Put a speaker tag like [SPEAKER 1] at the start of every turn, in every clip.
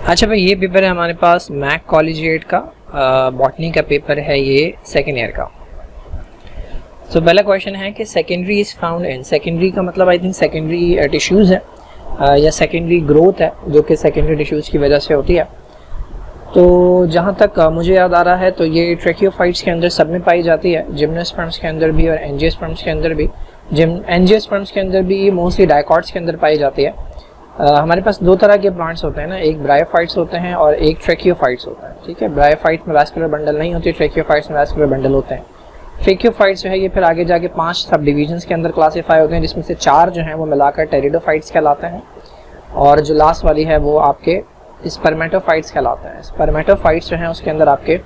[SPEAKER 1] अच्छा भाई, ये पेपर है हमारे पास मैक कॉलेजिएट का, बॉटनी का पेपर है ये सेकेंड ईयर का। सो पहला क्वेश्चन है कि secondary is found in, secondary का मतलब आई थिंक सेकेंडरी टिश्यूज़ है या सेकेंडरी ग्रोथ है जो कि सेकेंडरी टिश्यूज़ की वजह से होती है। तो जहाँ तक मुझे याद आ रहा है तो ये ट्रैकियोफाइट्स के अंदर सब में पाई जाती है, जिम्नोस्पर्म्स के अंदर भी और एंजियोस्पर्म्स के अंदर भी। एंजियोस्पर्म्स के अंदर भी मोस्टली डायकॉट्स के अंदर पाई जाती है। हमारे पास दो तरह के प्लांट्स होते हैं ना, एक ब्रायोफाइट्स होते हैं और एक ट्रैकियोफाइट्स होता है। ठीक है, ब्रायोफाइट में वैस्कुलर बंडल नहीं होती, ट्रैकियोफाइट्स में वैस्कुलर बंडल होते हैं। ट्रैकियोफाइट्स जो है ये फिर आगे जाके 5 सब डिवीजन्स के अंदर क्लासीफाई होते हैं, जिसमें से 4 जो हैं वो मिलाकर टेरिडोफाइट्स कहलाते हैं और जो लास्ट वाली है वो आपके स्पर्मेटोफाइट्स कहलाते हैं। स्पर्मेटोफाइट्स जो हैं उसके अंदर आपके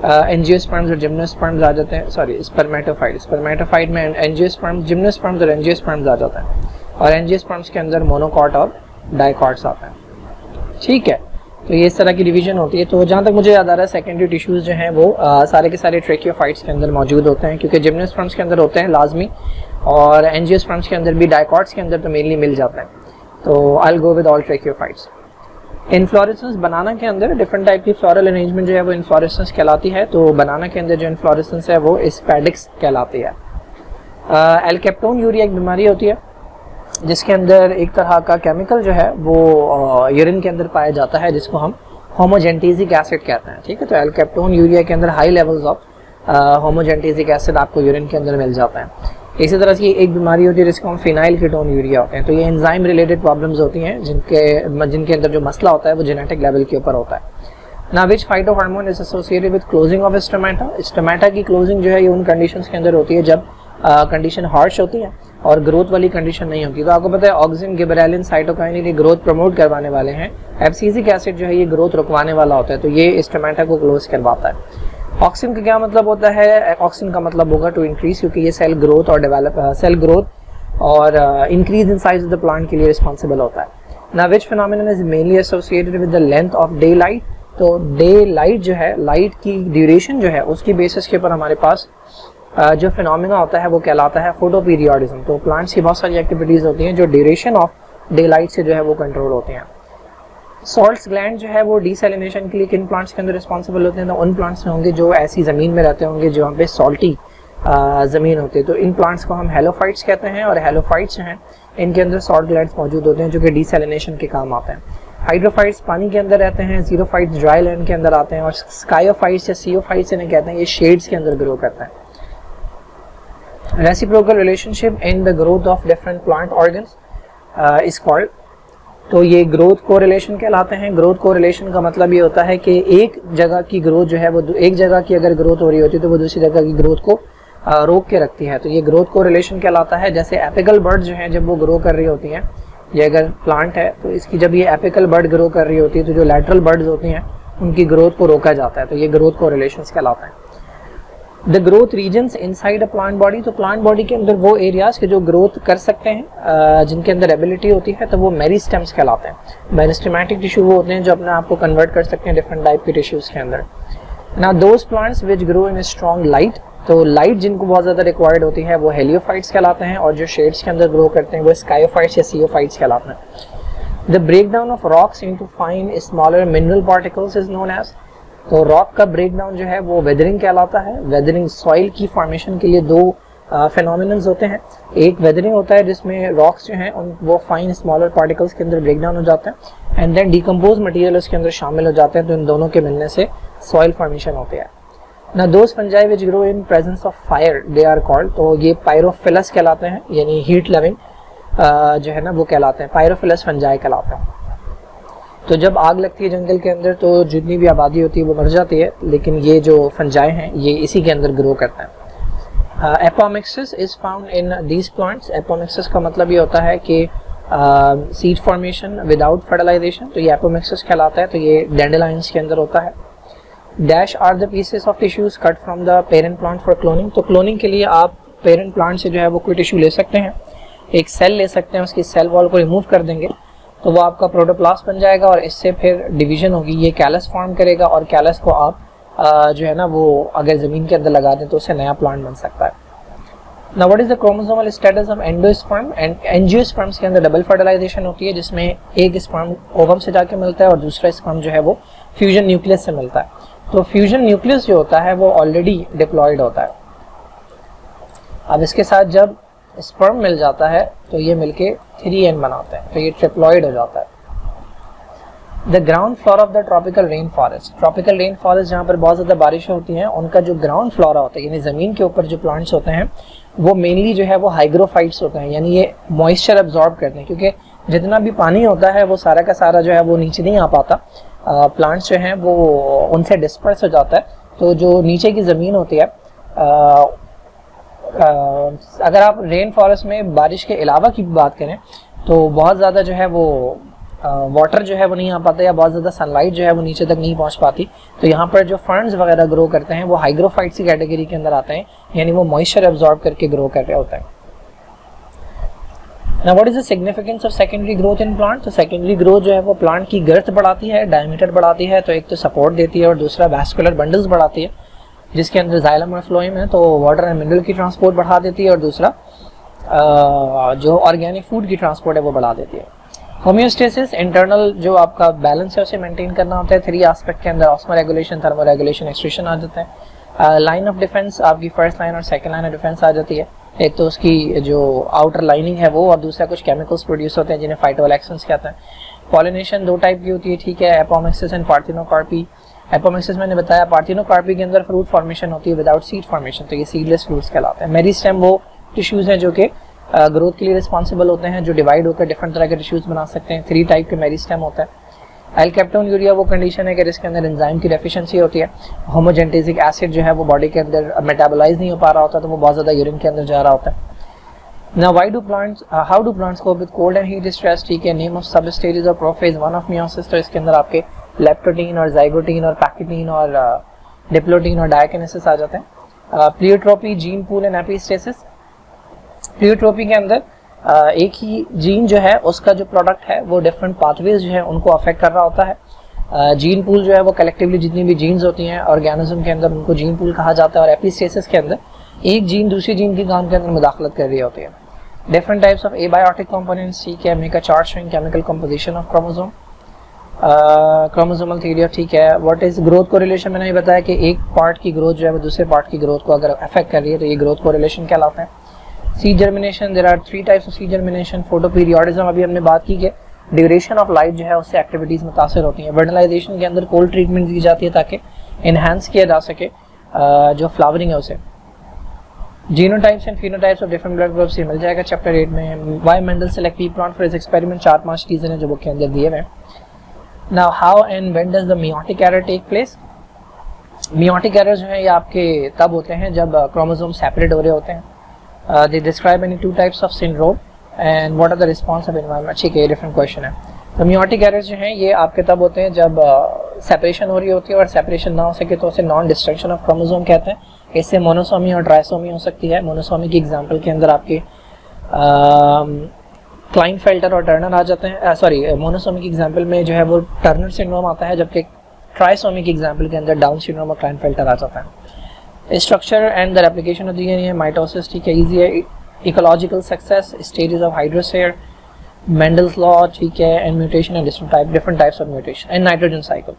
[SPEAKER 1] एंजियोस्पर्म्स और जिम्नोस्पर्म्स आ जाते हैं। सॉरी, स्पर्मेटोफाइट में एंजियोस्पर्म्स, जिम्नोस्पर्म्स और एंजियोस्पर्म्स आ जाते हैं और एंजियोस्पर्म्स के अंदर मोनोकॉट और डाइकॉट्स आते हैं। ठीक है, तो ये इस तरह की डिवीजन होती है। तो जहाँ तक मुझे याद आ रहा है सेकेंडरी टिश्यूज़ जो हैं वो सारे के सारे ट्रैकियोफाइट्स के अंदर मौजूद होते हैं, क्योंकि जिम्नोस्पर्म्स के अंदर होते हैं लाजमी और एंजियोस्पर्म्स के अंदर भी, डाइकॉट्स के अंदर तो मेनली मिल जाते हैं। तो I will go with all tracheophytes. Inflorescence बनाना के अंदर डिफरेंट टाइप की फ्लोरल अरेंजमेंट जो है वो इन्फ्लोरेसेंस कहलाती है। तो बनाना के अंदर जो इन्फ्लोरेसेंस है वो स्पैडिक्स कहलाती है। एल्केप्टोन यूरिया एक बीमारी होती है जिसके अंदर एक तरह का केमिकल जो है वो यूरिन के अंदर पाया जाता है, जिसको हम होमोजेंटेसिक एसिड कहते हैं। ठीक है, तो एल्केप्टोन यूरिया के अंदर हाई लेवल्स ऑफ होमोजेंटेसिक एसिड आपको यूरिन के अंदर मिल जाता है। इसी तरह से एक बीमारी होती है जिसको हम फिनाइल कीटोन यूरिया होते हैं। तो ये एंजाइम रिलेटेड प्रॉब्लम्स होती हैं जिनके अंदर जो मसला होता है वो जेनेटिक लेवल के ऊपर होता है। ना which phytohormone is associated with closing of stomata. Stomata की क्लोजिंग जो है ये उन कंडीशंस के अंदर होती है जब कंडीशन हार्श होती है और ग्रोथ वाली कंडीशन नहीं होती। तो आपको पता है ऑक्सिन, गिबरेलिन, साइटोकाइनिन ये ग्रोथ प्रमोट करवाने वाले हैं। एब्सिसिक एसिड जो है ये ग्रोथ रुकवाने वाला होता है, तो ये स्टोमेटा को क्लोज करवाता है। ऑक्सिन का क्या मतलब होता है? ऑक्सिन का मतलब होगा टू इंक्रीज, क्योंकि ये सेल ग्रोथ और increase in size of the plant के लिए रिस्पॉन्सिबल होता है। ना which phenomenon is mainly associated with the length of daylight. तो डे लाइट जो है, लाइट की ड्यूरेशन जो है उसकी बेसिस के ऊपर हमारे पास जो फिनोमिना होता है वो कहलाता है फोटोपीरियोडिज्म। तो प्लांट्स की बहुत सारी एक्टिविटीज होती हैं जो ड्यूरेशन ऑफ डे लाइट से जो है वो कंट्रोल होती हैं। सॉल्ट्स ग्लैंड जो है वो डीसैलिनेशन के लिए किन प्लांट्स के अंदर रिस्पॉन्सिबल होते हैं? तो उन प्लांट्स में होंगे जो ऐसी ज़मीन में रहते होंगे जहाँ पे सॉल्टी ज़मीन होती है। तो इन प्लांट्स को हम हेलोफाइट्स कहते हैं और हेलोफाइट्स जो हैं इनके अंदर सॉल्ट ग्लैंड्स मौजूद होते हैं जो कि डीसैलिनेशन के काम आते हैं। हाइड्रोफाइट्स पानी के अंदर रहते हैं, जीरोफाइट्स ड्राई लैंड के अंदर आते हैं और स्कायोफाइट्स या सीओफाइट्स इन्हें कहते हैं, ये शेड्स के अंदर ग्रो करते हैं। Reciprocal relationship in the growth of different plant organs is called. तो ये ग्रोथ कोरिलेशन कहलाते हैं। ग्रोथ कोरिलेशन का मतलब ये होता है कि एक जगह की ग्रोथ जो है वो, एक जगह की अगर ग्रोथ हो रही होती है तो वो दूसरी जगह की ग्रोथ को रोक के रखती है, तो ये ग्रोथ कोरिलेशन कहलाता है। जैसे एपिकल बर्ड जो हैं जब वो ग्रो कर रही होती हैं, ये अगर प्लांट है तो इसकी जब ये एपिकल बर्ड ग्रो कर रही होती है तो जो लैटरल बर्ड्स होती हैं उनकी ग्रोथ को रोका जाता है, तो ये ग्रोथ कोरिलेशंस कहलाता है। The growth regions inside a plant body. तो प्लांट बॉडी के अंदर वो एरियाज के जो ग्रोथ कर सकते हैं जिनके अंदर एबिलिटी होती है तो वो मेरिस्टेम्स कहलाते हैं। मेरिस्टेमेटिक टिश्यू वो होते हैं जो अपने आप को कन्वर्ट कर सकते हैं डिफरेंट टाइप के टिश्यूज के अंदर। ना those plants which grow in strong light. तो लाइट जिनको बहुत ज़्यादा रिक्वायर्ड होती है वो हेलियोफाइट्स कहलाते हैं और जो शेड्स के अंदर ग्रो करते हैं वो स्कायोफाइट्स या सीओफाइट्स कहलाते हैं। The breakdown of rocks into fine smaller mineral particles is known as. तो रॉक का ब्रेकडाउन जो है वो वेदरिंग कहलाता है। वेदरिंग सॉइल की फॉर्मेशन के लिए दो फिनोमिनन्स होते हैं। एक वेदरिंग होता है जिसमें रॉक्स जो हैं वो फाइन स्मॉलर पार्टिकल्स के अंदर ब्रेकडाउन हो जाते हैं एंड देन डिकम्पोज मटेरियल उसके अंदर शामिल हो जाते हैं, तो इन दोनों के मिलने से सॉइल फॉर्मेशन होती है। ना those fungi which grow in presence of fire they are called. तो ये पायरोफिलस कहलाते हैं, यानी हीट लविंग जो है ना वो कहलाते हैं, पायरोफिलस फंजाई कहलाते हैं। तो जब आग लगती है जंगल के अंदर तो जितनी भी आबादी होती है वो मर जाती है, लेकिन ये जो फंजाई हैं ये इसी के अंदर ग्रो करते हैं। Apomixis is found in these plants. Apomixis का मतलब ये होता है कि सीड फॉर्मेशन विदाउट फर्टिलाइजेशन, तो ये एपोमिक्सिस कहलाता है। तो ये डैंडेलाइंस के अंदर होता है। Dash are the pieces of tissues cut from the parent plant for cloning. तो क्लोनिंग के लिए आप पेरेंट प्लांट से जो है वो कोई टिश्यू ले सकते हैं, एक सेल ले सकते हैं, उसकी सेल वॉल को रिमूव कर देंगे तो वो आपका प्रोटोप्लास्ट बन जाएगा और इससे फिर डिवीजन होगी, ये कैलस फॉर्म करेगा और कैलस को आप जो है ना वो अगर ज़मीन के अंदर लगा दें तो उससे नया प्लांट बन सकता है। Now what is the chromosomal status of endosperm? Angiosperms के अंदर डबल फर्टिलाइजेशन होती है, जिसमें एक स्पर्म ओवम से जाके मिलता है और दूसरा स्पर्म जो है वो फ्यूजन न्यूक्लियस से मिलता है। तो फ्यूजन न्यूक्लियस जो होता है वो ऑलरेडी डिप्लॉयड होता है। अब इसके साथ जब स्पर्म मिल जाता है तो ये मिलके 3n बनाते हैं, तो ये ट्रिप्लॉयड हो जाता है। The ground flora of the tropical rain forest, tropical rain forest जहाँ पर बहुत ज़्यादा बारिश होती हैं, उनका जो ग्राउंड फ्लोरा होता है यानी ज़मीन के ऊपर जो प्लांट्स होते हैं वो मेनली जो है वो हाइग्रोफाइट्स होते हैं, यानी ये मॉइस्चर एब्जॉर्ब करते हैं, क्योंकि जितना भी पानी होता है वो सारा का सारा जो है वो नीचे नहीं आ पाता, प्लांट्स जो हैं वो उनसे डिस्पर्स हो जाता है। तो जो नीचे की ज़मीन होती है, अगर आप रेन फॉरेस्ट में बारिश के अलावा की बात करें तो बहुत ज़्यादा जो है वो वाटर जो है वो नहीं आ पाता, या बहुत ज़्यादा सनलाइट जो है वो नीचे तक नहीं पहुंच पाती। तो यहाँ पर जो फर्न्स वगैरह ग्रो करते हैं वो हाइग्रोफाइट्स की कैटेगरी के अंदर आते हैं, यानी वो मॉइस्चर एब्जॉर्ब करके ग्रो कर रहे होते हैं। Now what is the significance of secondary growth in plant? तो सेकेंडरी ग्रोथ जो है वो प्लांट की गर्थ बढ़ाती है, डायमीटर बढ़ाती है, तो एक तो सपोर्ट देती है और दूसरा वैस्कुलर बंडल्स बढ़ाती है, जिसके अंदर जाइलम और फ्लोएम है, तो वाटर एंड मिनरल की ट्रांसपोर्ट बढ़ा देती है, और दूसरा जो ऑर्गेनिक फूड की ट्रांसपोर्ट है वो बढ़ा देती है। होम्योस्टेसिस, इंटरनल जो आपका बैलेंस है उसे मेंटेन करना होता है। 3 एस्पेक्ट के अंदर osmoregulation, thermoregulation, excretion आ जाते हैं। लाइन ऑफ डिफेंस, आपकी फर्स्ट लाइन और सेकंड लाइन ऑफ डिफेंस आ जाती है। एक तो उसकी जो आउटर लाइनिंग है वो, और दूसरा कुछ केमिकल्स प्रोड्यूस होते हैं जिन्हें फाइटोलैक्सेंस कहते हैं। पॉलिनेशन 2 टाइप की होती है, ठीक है, एपोमिक्सिस एंड पार्थिनोकार्पी। एपोमिक्सिस मैंने बताया, पार्थिनोकार्पी के अंदर फ्रूट फॉर्मेशन होती है विदाउट सीड फॉर्मेशन, तो ये सीडलेस फ्रूट्स कहलाते हैं। मेरिस्टेम वो टिश्यूज हैं जो कि ग्रोथ के लिए रिस्पॉन्सिबल होते हैं, जो डिवाइड होकर डिफरेंट तरह के टिश्यूज बना सकते हैं। 3 टाइप के मेरिस्टेम होता है। एल्केप्टोन यूरिया वो कंडीशन है कि जिसके अंदर एंजाइम की डेफिशिएंसी होती है, होमोजेंटेसिक एसिड जो है वो बॉडी के अंदर मेटाबोलाइज नहीं हो पा रहा होता, तो वो बहुत ज़्यादा यूरिन के अंदर जा रहा होता है। Now how do plants cope with cold and heat stress? ठीक है, नेम ऑफ सब stages of prophase 1 of meiosis, तो इसके अंदर आपके लेप्टोटीन और जाइगोटीन और पैकेटीन और डिप्लोटीन और डायकिनेसिस आ जाते हैं। Pleiotropy, gene pool and epistasis. Pleiotropy के अंदर एक ही जीन जो है उसका जो प्रोडक्ट है वो डिफरेंट पाथवेज जो है उनको अफेक्ट कर रहा होता है। जीन पूल जो है वो कलेक्टिवली जितनी भी जीन्स होती हैं ऑर्गेनिज्म के अंदर उनको जीन पूल कहा जाता है, और एपिस्टेसिस के अंदर एक जीन दूसरी जीन के काम के अंदर मुदाखलत कर रही होती है। Different types of abiotic components, ठीक है, make a chart showing chemical composition of chromosome. Chromosomal theory, ठीक है। व्हाट इज ग्रोथ कोरिलेशन, मैंने ये बताया कि एक पार्ट की ग्रोथ जो है वो दूसरे पार्ट की ग्रोथ को अगर अफेक्ट कर रही है तो ये ग्रोथ कोरिलेशन कहलाता है। Seed germination, there are 3 types of seed germination. Photoperiodism, अभी हमने बात की कि ड्यूरेशन ऑफ लाइट जो है उससे एक्टिविटीज़ मुतासर होती हैं। वर्टिलाइजेशन के अंदर कोल्ड ट्रीटमेंट दी जाती है ताकि इन्हांस किया जा सके जो फ्लावरिंग है उसे। Genotypes and phenotypes of different blood groups, ये मिल जाएगा चैप्टर 8 में। Why Mendel selected plant for his experiment, 4-5 reason है जो बुक के अंदर दिए हुए हैं। Now how and when does the meiotic error take place? Meiotic error जो है ये आपके तब होते हैं जब क्रोमोसोम सेपरेट हो रहे होते हैं। They describe any 2 types of syndrome and what are the response of environment. ठीक है, डिफरेंट क्वेश्चन है। तो मियोटिक एरर्स जो हैं ये आपके तब होते हैं जब सेपरेशन हो रही होती है, और सेपरेशन ना हो सके तो उसे नॉन डिस्ट्रक्शन ऑफ क्रोमोसोम कहते हैं। इससे मोनोसोमी और ट्राइसोमी हो सकती है। मोनोसोमी की एग्जांपल के अंदर आपके क्लाइनफेल्टर और टर्नर आ जाते हैं। मोनोसोमी की एग्जांपल में जो है वो टर्नर सिंड्रोम आता है, जबकि ट्राइसोमी की एग्जांपल के अंदर डाउन सिंड्रोम और क्लाइनफेल्टर आ जाता है। Structure and the replication of DNA, mitosis, ठीक है, इजी है। Ecological success, stages of hydrosphere, Mendel's law, ठीक है, and mutation and different types of mutation, and nitrogen cycle.